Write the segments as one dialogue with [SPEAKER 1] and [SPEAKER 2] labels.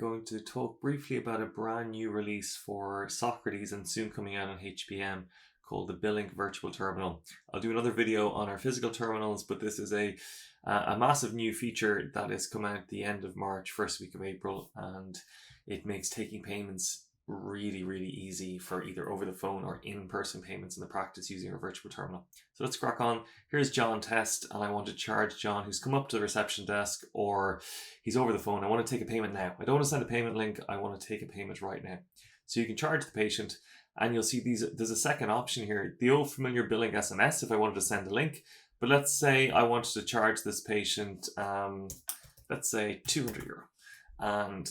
[SPEAKER 1] Going to talk briefly about a brand new release for Socrates and soon coming out on HPM called the Billink Virtual Terminal. I'll do another video on our physical terminals, but this is a massive new feature that has come out at the end of March, first week of April, and it makes taking payments really easy for either over the phone or in-person payments in the practice using a virtual terminal. So let's crack on. Here's John Test, and I want to charge John, who's come up to the reception desk, or he's over the phone. I want to take a payment now. I don't want to send a payment link. I want to take a payment right now. So you can charge the patient, and you'll see there's a second option here, the old familiar Billink SMS if I wanted to send a link. But let's say I wanted to charge this patient, let's say €200, and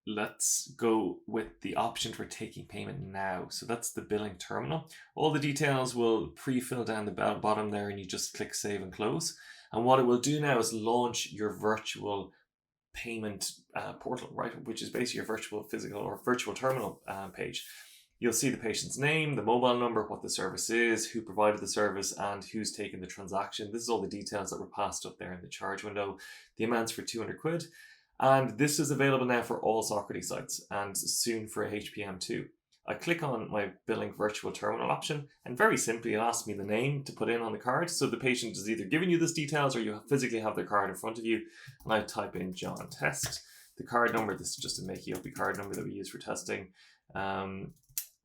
[SPEAKER 1] let's go with the option for taking payment now. So that's the Billink terminal. All the details will pre-fill down the bottom there, and you just click save and close. And what it will do now is launch your virtual payment portal, right? Which is basically your virtual physical or virtual terminal page. You'll see the patient's name, the mobile number, what the service is, who provided the service, and who's taken the transaction. This is all the details that were passed up there in the charge window. The amounts for £200. And this is available now for all Socrates sites and soon for HPM too. I click on my Billink virtual terminal option, and very simply it asks me the name to put in on the card. So the patient is either giving you these details or you physically have their card in front of you. And I type in John Test. The card number, this is just a makey uppy card number that we use for testing.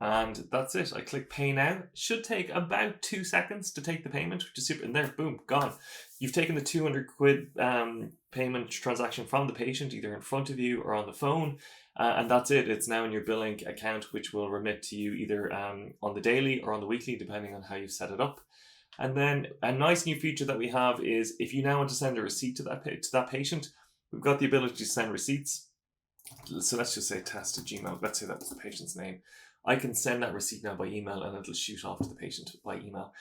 [SPEAKER 1] And that's it. I click pay now. It should take about 2 seconds to take the payment, which is super. And there, boom, gone. You've taken the £200 payment transaction from the patient, either in front of you or on the phone. And that's it. It's now in your Billink account, which will remit to you either on the daily or on the weekly, depending on how you've set it up. And then a nice new feature that we have is if you now want to send a receipt to that patient, we've got the ability to send receipts. So let's just say test at Gmail. Let's say that was the patient's name. I can send that receipt now by email, and it'll shoot off to the patient by email.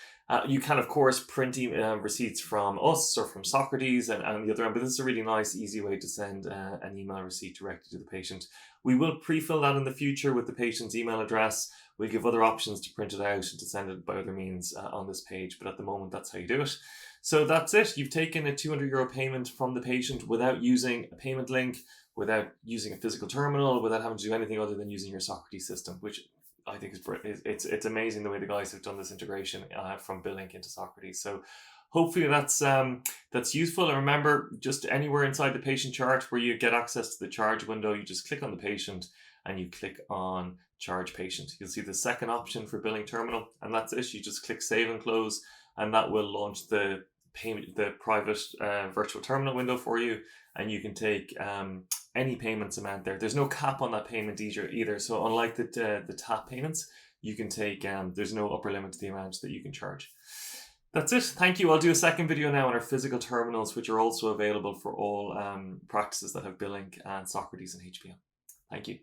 [SPEAKER 1] You can, of course, print receipts from us or from Socrates and the other end, but this is a really nice, easy way to send an email receipt directly to the patient. We will pre-fill that in the future with the patient's email address. We'll give other options to print it out and to send it by other means on this page, but at the moment, that's how you do it. So that's it. You've taken a €200 payment from the patient without using a payment link, without using a physical terminal, without having to do anything other than using your Socrates system, which I think is it's amazing the way the guys have done this integration from Billink into Socrates. So hopefully that's useful. And remember, just anywhere inside the patient chart where you get access to the charge window, you just click on the patient and you click on charge patient. You'll see the second option for Billink terminal, and that's it. You just click save and close, and that will launch the private virtual terminal window for you, and you can take any payments amount there. There's no cap on that payment either. So unlike the tap payments, you can take, there's no upper limit to the amount that you can charge. That's it. Thank you. I'll do a second video now on our physical terminals, which are also available for all practices that have Billink and Socrates and HPM. Thank you.